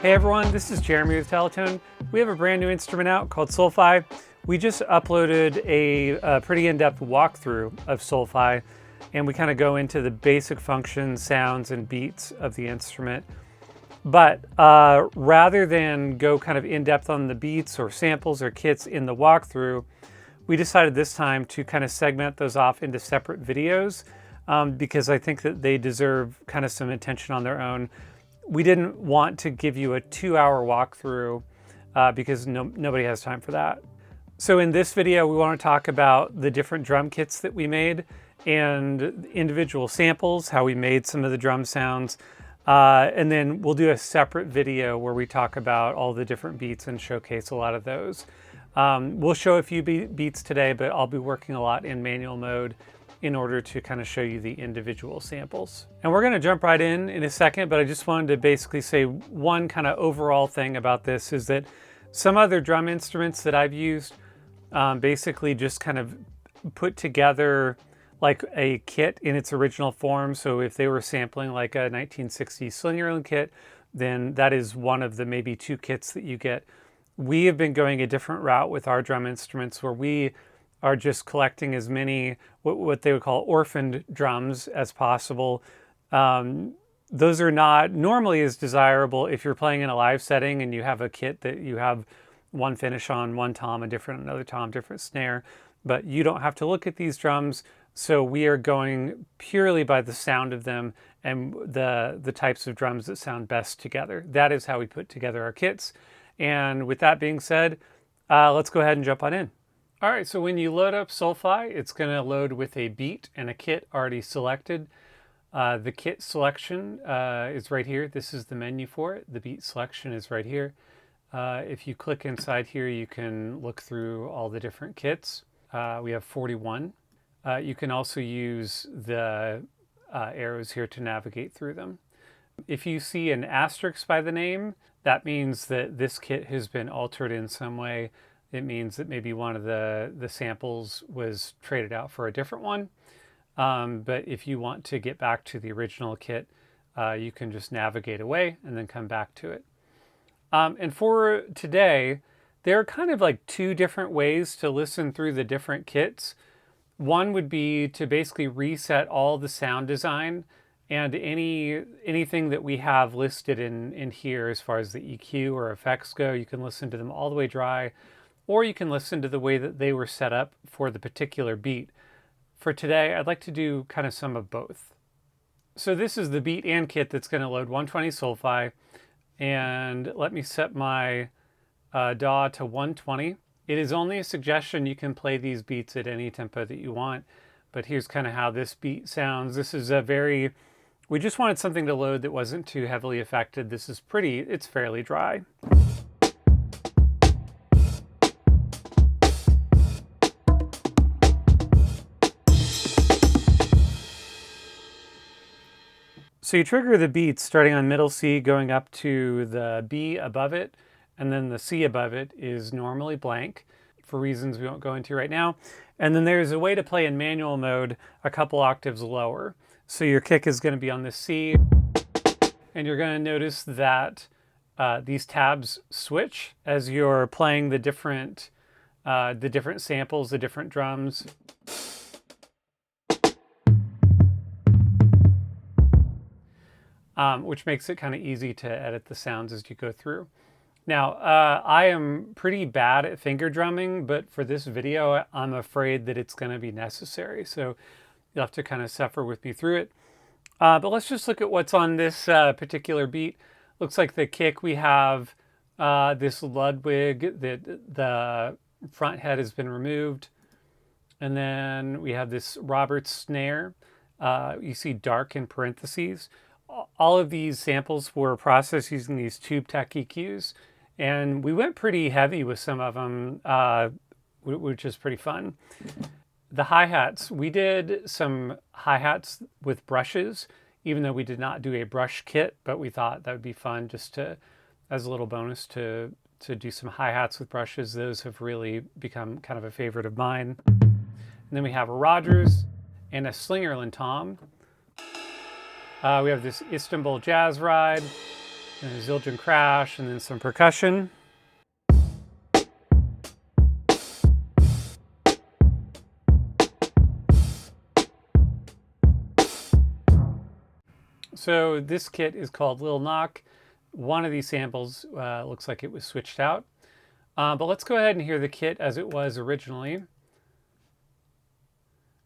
Hey everyone, this is Jeremy with Teletone. We have a brand new instrument out called Soulfi. We just uploaded a pretty in-depth walkthrough of Soulfi, and we kind of go into the basic functions, sounds, and beats of the instrument. But rather than go kind of in-depth on the beats or samples or kits in the walkthrough, we decided this time to kind of segment those off into separate videos because I think that they deserve kind of some attention on their own. We didn't want to give you a 2-hour walkthrough because nobody has time for that. So in this video, we want to talk about the different drum kits that we made and individual samples, how we made some of the drum sounds. And then we'll do a separate video where we talk about all the different beats and showcase a lot of those. We'll show a few beats today, but I'll be working a lot in manual mode in order to kind of show you the individual samples. And we're going to jump right in a second, but I just wanted to basically say one kind of overall thing about this is that some other drum instruments that I've used basically just kind of put together like a kit in its original form. So if they were sampling like a 1960s Slingerland kit, then that is one of the maybe 2 kits that you get. We have been going a different route with our drum instruments where we are just collecting as many what they would call orphaned drums as possible. Those are not normally as desirable if you're playing in a live setting and you have a kit that you have one finish on one tom, another tom, different snare, but you don't have to look at these drums. So we are going purely by the sound of them and the types of drums that sound best together. That is how we put together our kits. And with that being said, let's go ahead and jump on in. All right, so when you load up Soulfi, it's going to load with a beat and a kit already selected. The kit selection is right here. This is the menu for it. The beat selection is right here. If you click inside here, you can look through all the different kits. We have 41. You can also use the arrows here to navigate through them. If you see an asterisk by the name, that means that this kit has been altered in some way. It means that maybe one of the samples was traded out for a different one. But if you want to get back to the original kit, you can just navigate away and then come back to it. And for today, there are kind of like 2 different ways to listen through the different kits. One would be to basically reset all the sound design and anything that we have listed in here as far as the EQ or effects go. You can listen to them all the way dry, or you can listen to the way that they were set up for the particular beat. For today, I'd like to do kind of some of both. So this is the beat and kit that's going to load 120 Soulfi, and let me set my DAW to 120. It is only a suggestion. You can play these beats at any tempo that you want, but here's kind of how this beat sounds. This is we just wanted something to load that wasn't too heavily affected. This is it's fairly dry. So you trigger the beats starting on middle C, going up to the B above it, and then the C above it is normally blank for reasons we won't go into right now. And then there's a way to play in manual mode a couple octaves lower. So your kick is going to be on the C, and you're going to notice that these tabs switch as you're playing the different samples, the different drums. Which makes it kind of easy to edit the sounds as you go through. Now, I am pretty bad at finger drumming, but for this video, I'm afraid that it's going to be necessary. So you'll have to kind of suffer with me through it. But let's just look at what's on this particular beat. Looks like the kick, we have this Ludwig, the front head has been removed. And then we have this Roberts snare. You see dark in parentheses. All of these samples were processed using these Tube Tech EQs, and we went pretty heavy with some of them, which is pretty fun. The hi-hats, we did some hi-hats with brushes, even though we did not do a brush kit, but we thought that would be fun just as a little bonus to do some hi-hats with brushes. Those have really become kind of a favorite of mine. And then we have a Rogers and a Slingerland tom. We have this Istanbul Jazz Ride, and a Zildjian crash, and then some percussion. So this kit is called Lil Knock. One of these samples looks like it was switched out. But let's go ahead and hear the kit as it was originally.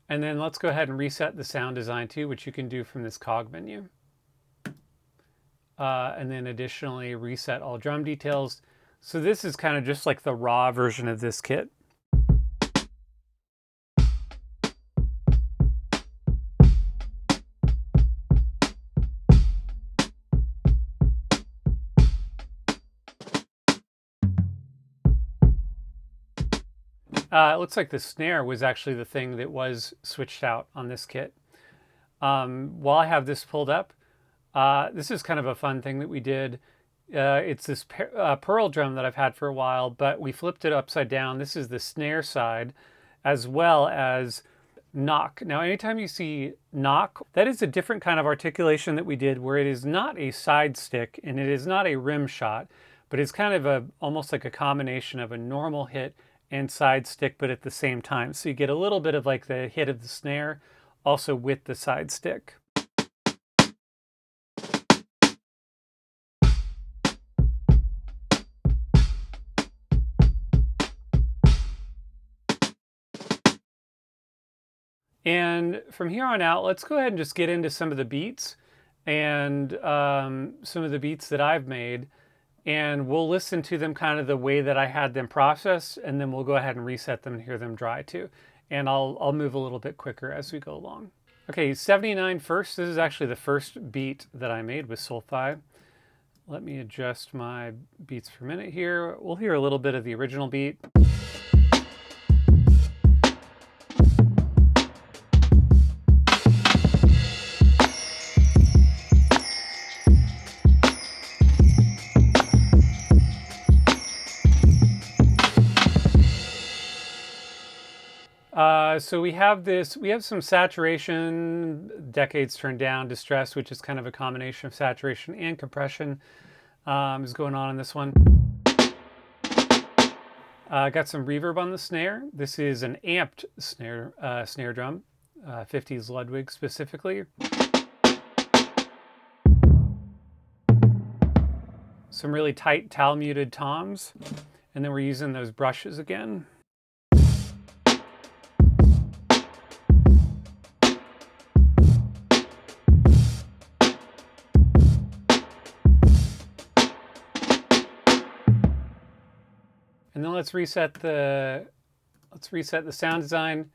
And then let's go ahead and reset the sound design too, which you can do from this cog menu. And then additionally reset all drum details. So this is kind of just like the raw version of this kit. It looks like the snare was actually the thing that was switched out on this kit. While I have this pulled up, this is kind of a fun thing that we did. It's this pearl drum that I've had for a while, but we flipped it upside down. This is the snare side, as well as knock. Now, anytime you see knock, that is a different kind of articulation that we did, where it is not a side stick and it is not a rim shot, but it's kind of almost like a combination of a normal hit and side stick, but at the same time. So you get a little bit of like the hit of the snare, also with the side stick. And from here on out, let's go ahead and just get into some of the beats and some of the beats that I've made. And we'll listen to them kind of the way that I had them processed, and then we'll go ahead and reset them and hear them dry too. And I'll move a little bit quicker as we go along. Okay, 79 first. This is actually the first beat that I made with Soulfi. Let me adjust my beats for a minute here. We'll hear a little bit of the original beat. So we have some saturation, decades turned down, distress, which is kind of a combination of saturation and compression is going on in this one. Got some reverb on the snare. This is an amped snare drum, 50s Ludwig specifically. Some really tight tal muted toms, and then we're using those brushes again. And then let's reset the sound design,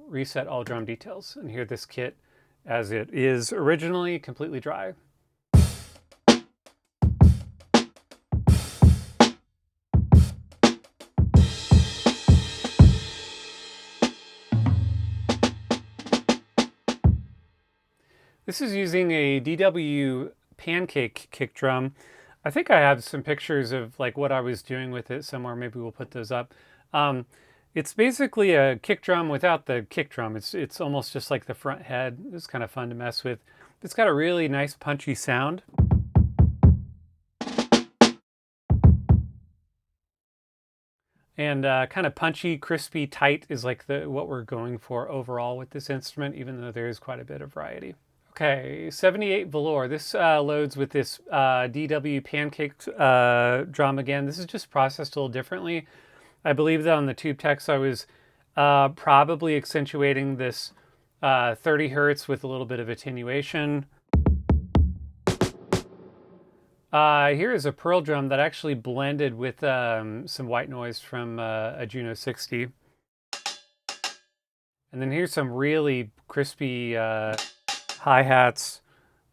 reset all drum details, and hear this kit as it is originally, completely dry. This is using a DW pancake kick drum. I think I have some pictures of like what I was doing with it somewhere. Maybe we'll put those up. It's basically a kick drum without the kick drum. It's almost just like the front head. It's kind of fun to mess with. It's got a really nice punchy sound. And kind of punchy, crispy, tight is like what we're going for overall with this instrument, even though there is quite a bit of variety. Okay, 78 velour. This loads with this DW pancake drum again. This is just processed a little differently. I believe that on the tube text I was probably accentuating this 30 hertz with a little bit of attenuation. Here is a pearl drum that actually blended with some white noise from a Juno 60. And then here's some really crispy hi-hats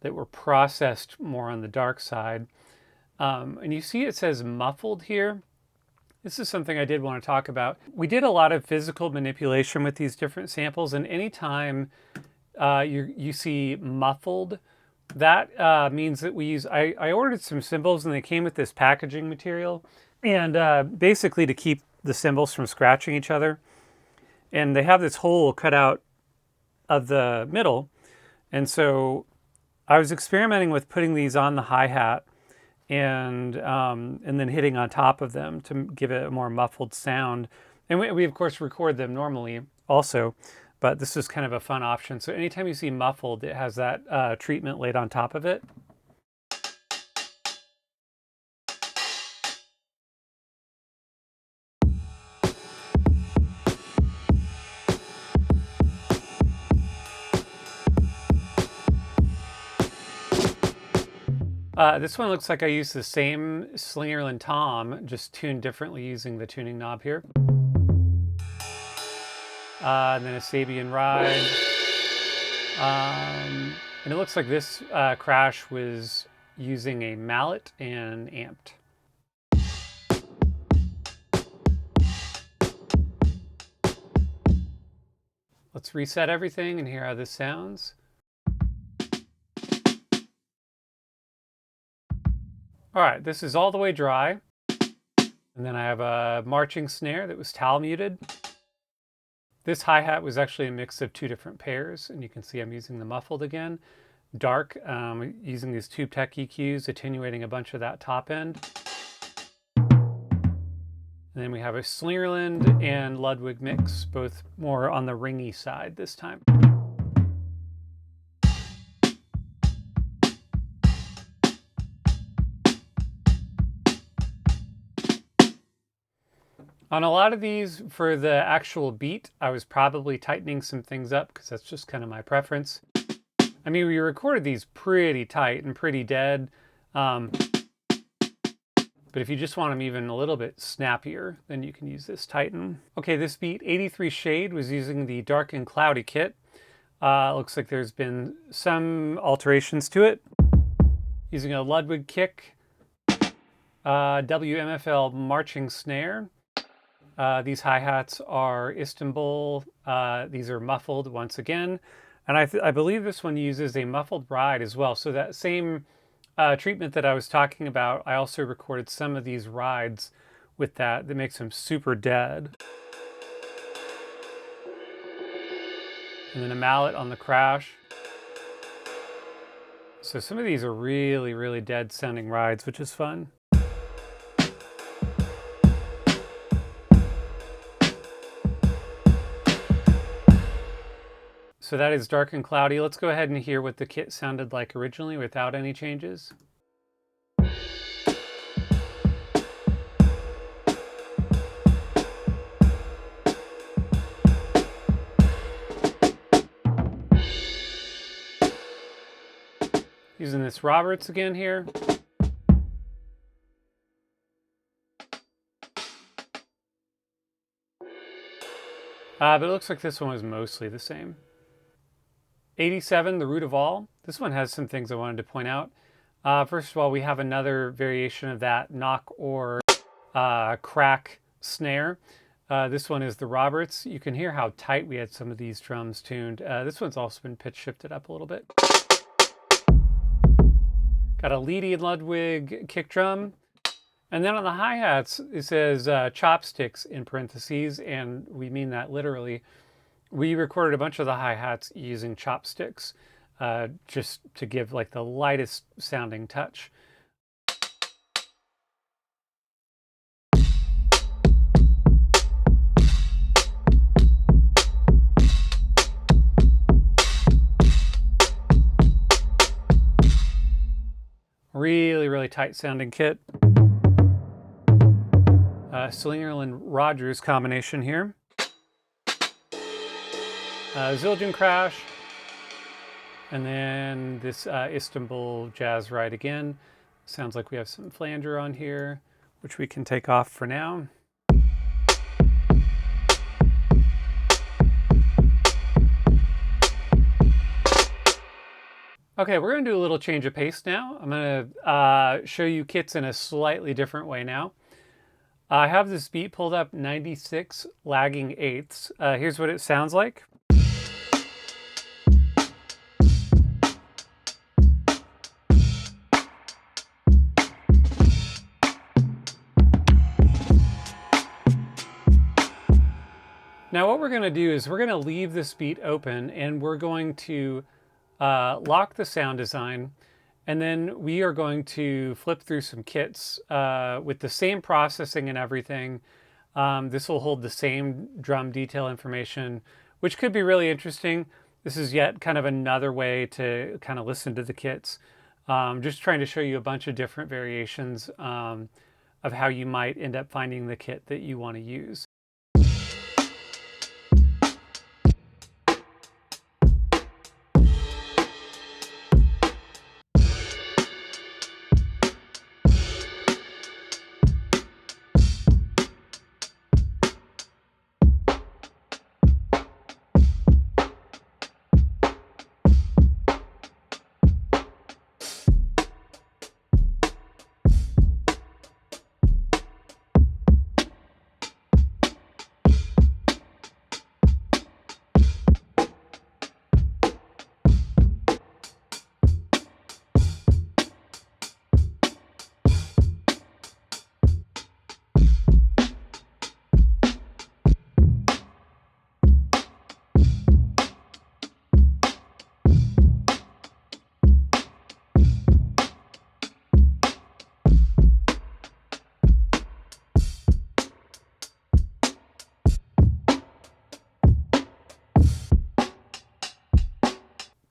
that were processed more on the dark side. And you see it says muffled here. This is something I did want to talk about. We did a lot of physical manipulation with these different samples, and anytime you see muffled, that means that we use, I ordered some cymbals and they came with this packaging material, and basically to keep the cymbals from scratching each other. And they have this hole cut out of the middle. And so I was experimenting with putting these on the hi-hat and then hitting on top of them to give it a more muffled sound. And we of course record them normally also, but this is kind of a fun option. So anytime you see muffled, it has that treatment laid on top of it. This one looks like I used the same Slingerland tom, just tuned differently using the tuning knob here. And then a Sabian ride. And it looks like this crash was using a mallet and amped. Let's reset everything and hear how this sounds. All right, this is all the way dry. And then I have a marching snare that was tal muted. This hi-hat was actually a mix of two different pairs, and you can see I'm using the muffled again. Dark, using these Tube Tech EQs, attenuating a bunch of that top end. And then we have a Slingerland and Ludwig mix, both more on the ringy side this time. On a lot of these, for the actual beat, I was probably tightening some things up because that's just kind of my preference. I mean, we recorded these pretty tight and pretty dead, but if you just want them even a little bit snappier, then you can use this tighten. Okay, this beat, 83 Shade, was using the Dark and Cloudy kit. Looks like there's been some alterations to it. Using a Ludwig kick, WMFL marching snare. These hi-hats are Istanbul. These are muffled once again. And I believe this one uses a muffled ride as well. So that same treatment that I was talking about, I also recorded some of these rides with that makes them super dead. And then a mallet on the crash. So some of these are really, really dead sounding rides, which is fun. So that is Dark and Cloudy. Let's go ahead and hear what the kit sounded like originally without any changes. Using this Roberts again here. But it looks like this one was mostly the same. 87, The Root of All. This one has some things I wanted to point out. First of all, we have another variation of that knock or crack snare. This one is the Roberts. You can hear how tight we had some of these drums tuned. This one's also been pitch shifted up a little bit. Got a Leedy and Ludwig kick drum. And then on the hi-hats, it says chopsticks in parentheses, and we mean that literally. We recorded a bunch of the hi-hats using chopsticks, just to give like the lightest sounding touch. Really, really tight sounding kit. Slingerland Rogers combination here. Zildjian crash. And then this Istanbul jazz ride again. Sounds like we have some flanger on here, which we can take off for now. Okay, we're going to do a little change of pace now. I'm going to show you kits in a slightly different way now. I have this beat pulled up 96 lagging eighths. Here's what it sounds like. Now what we're going to do is we're going to leave this beat open and we're going to lock the sound design, And then we are going to flip through some kits with the same processing and everything. This will hold the same drum detail information, which could be really interesting. This is yet kind of another way to kind of listen to the kits. Just trying to show you a bunch of different variations of how you might end up finding the kit that you want to use.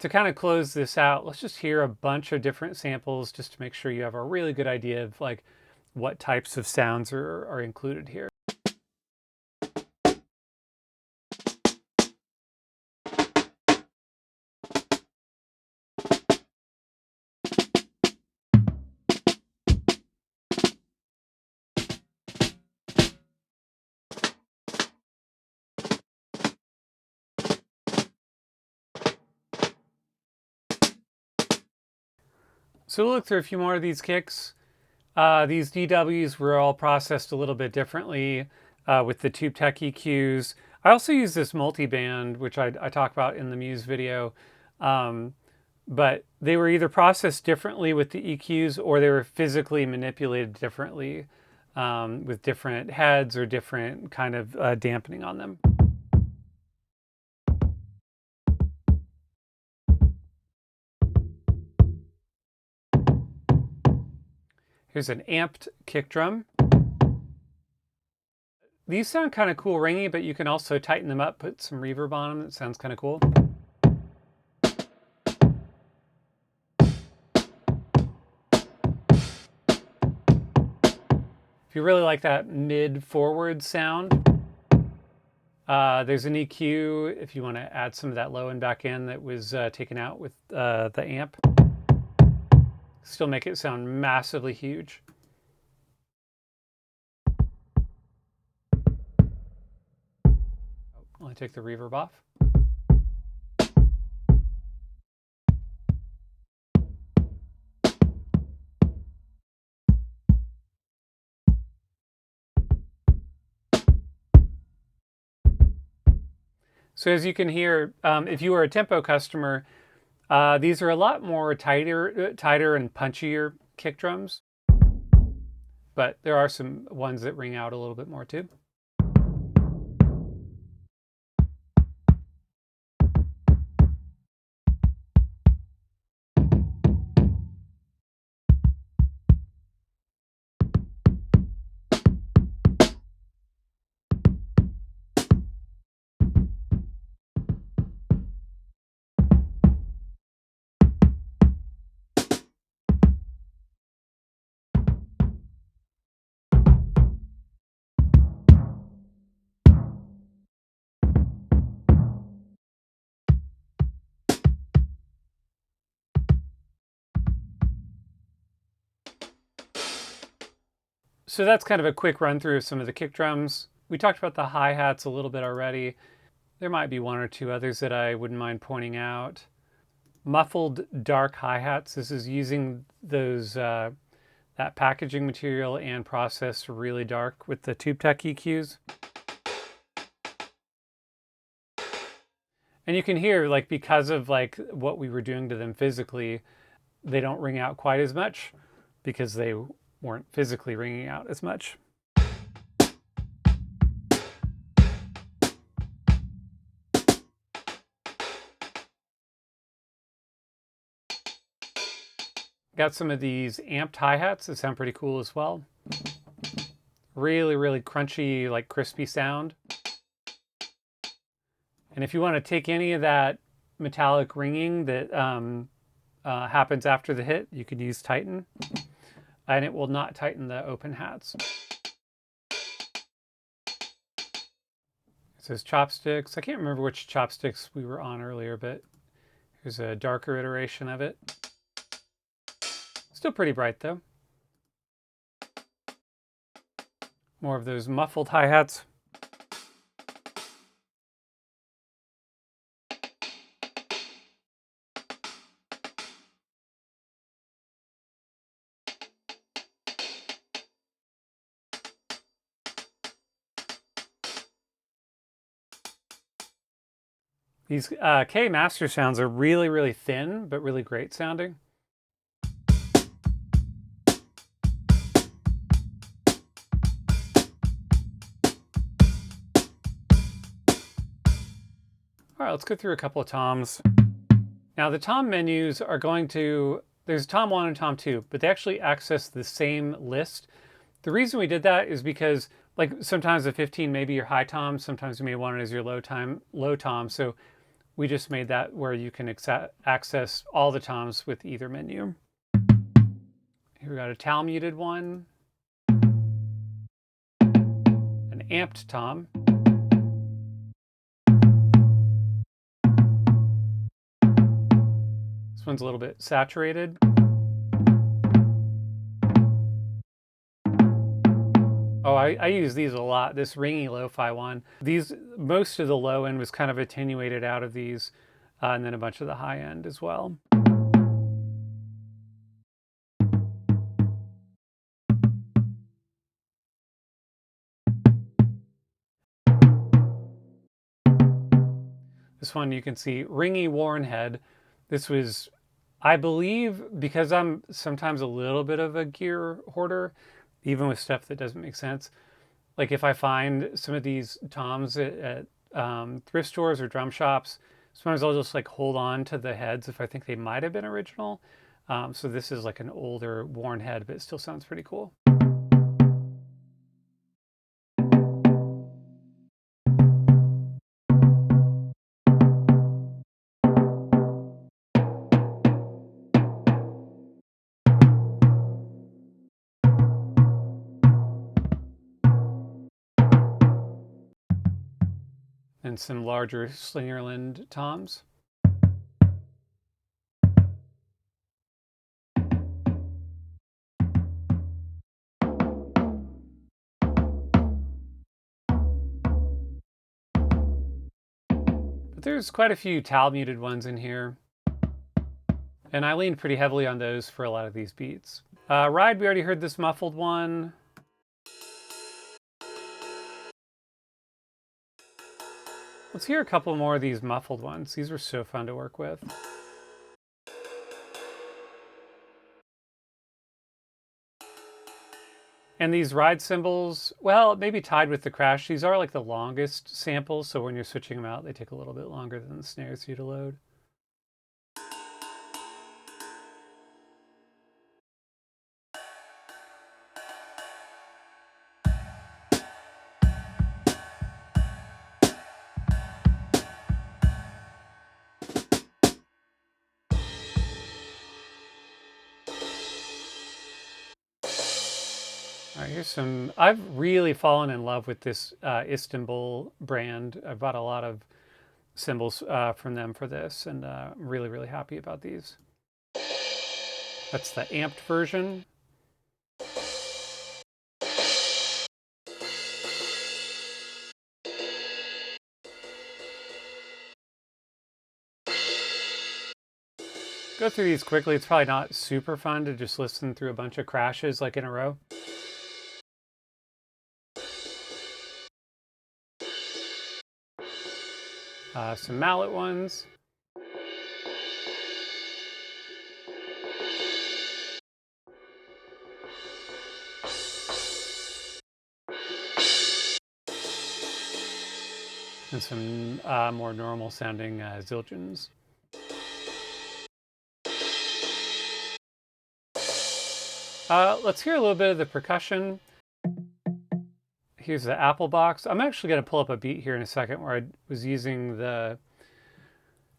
To kind of close this out, let's just hear a bunch of different samples just to make sure you have a really good idea of like what types of sounds are included here. So we'll look through a few more of these kicks. These DAWs were all processed a little bit differently with the TubeTech EQs. I also use this multiband, which I talk about in the Muse video, but they were either processed differently with the EQs or they were physically manipulated differently with different heads or different kind of dampening on them. Here's an amped kick drum. These sound kind of cool ringy, but you can also tighten them up, put some reverb on them. It sounds kind of cool. If you really like that mid-forward sound, there's an EQ if you want to add some of that low end back in that was taken out with the amp. Still make it sound massively huge. I'll take the reverb off. So as you can hear, if you were a tempo customer, these are a lot more tighter and punchier kick drums, but there are some ones that ring out a little bit more too. So that's kind of a quick run through of some of the kick drums. We talked about the hi-hats a little bit already. There might be one or two others that I wouldn't mind pointing out. Muffled dark hi-hats. This is using those that packaging material and processed really dark with the TubeTech EQs. And you can hear, like, because of like what we were doing to them physically, they don't ring out quite as much because they weren't physically ringing out as much. Got some of these amped hi-hats that sound pretty cool as well. Really, really crunchy, like crispy sound. And if you want to take any of that metallic ringing that happens after the hit, you could use Tighten, and it will not tighten the open hats. It says chopsticks. I can't remember which chopsticks we were on earlier, but here's a darker iteration of it. Still pretty bright though. More of those muffled hi-hats. These K master sounds are really, really thin, but really great sounding. All right, let's go through a couple of toms. Now the tom menus are going to, there's tom 1 and tom 2, but they actually access the same list. The reason we did that is because like sometimes the 15 may be your high tom, sometimes you may want it as your low tom. So we just made that where you can access all the toms with either menu. Here we got a tal muted one, an amped tom, this one's a little bit saturated. Oh, I use these a lot, this ringy lo-fi one. These, most of the low end was kind of attenuated out of these, and then a bunch of the high end as well. This one you can see, ringy worn head. This was, I believe, because I'm sometimes a little bit of a gear hoarder, even with stuff that doesn't make sense. Like if I find some of these toms at thrift stores or drum shops, sometimes I'll just like hold on to the heads if I think they might have been original. So this is like an older worn head, but it still sounds pretty cool. And some larger Slingerland toms. But there's quite a few tal muted ones in here. And I leaned pretty heavily on those for a lot of these beats. Ride, we already heard this muffled one. Let's hear a couple more of these muffled ones. These were so fun to work with. And these ride cymbals, well, maybe tied with the crash. These are like the longest samples, so when you're switching them out, they take a little bit longer than the snares for you to load. All right, here's some, I've really fallen in love with this Istanbul brand. I bought a lot of cymbals from them for this, and I'm really, really happy about these. That's the amped version. Go through these quickly. It's probably not super fun to just listen through a bunch of crashes like in a row. Some mallet ones. And some more normal sounding Zildjians. Let's hear a little bit of the percussion. Here's the Apple box. I'm actually going to pull up a beat here in a second where I was using the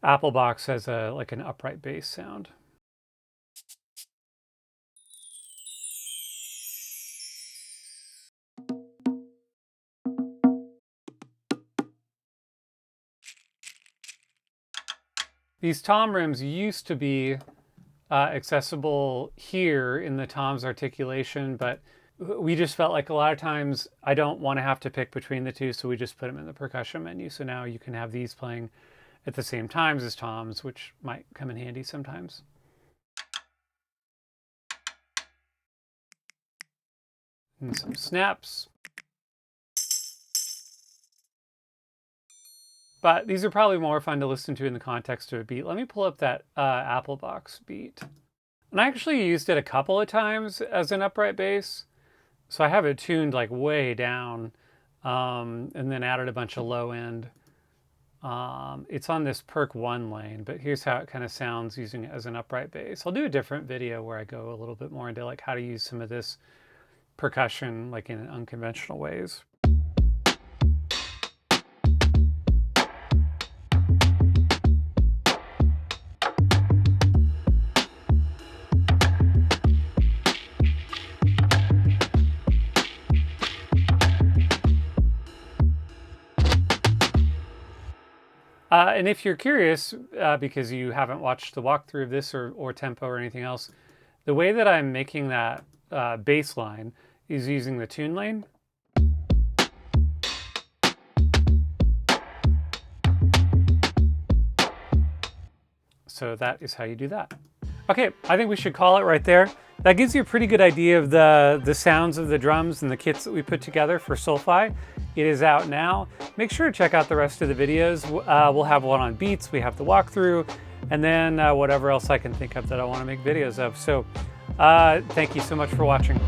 Apple box as like an upright bass sound. These tom rims used to be accessible here in the tom's articulation, but we just felt like a lot of times I don't want to have to pick between the two, so we just put them in the percussion menu. So now you can have these playing at the same times as toms, which might come in handy sometimes. And some snaps. But these are probably more fun to listen to in the context of a beat. Let me pull up that Apple box beat. And I actually used it a couple of times as an upright bass. So I have it tuned like way down and then added a bunch of low end. It's on this perk 1 lane, but here's how it kind of sounds using it as an upright bass. I'll do a different video where I go a little bit more into like how to use some of this percussion like in unconventional ways. And if you're curious, because you haven't watched the walkthrough of this or tempo or anything else, the way that I'm making that bass line is using the tune lane. So that is how you do that. Okay, I think we should call it right there. That gives you a pretty good idea of the sounds of the drums and the kits that we put together for Soulfi. It is out now. Make sure to check out the rest of the videos. We'll have one on beats, we have the walkthrough, and then whatever else I can think of that I want to make videos of. So thank you so much for watching.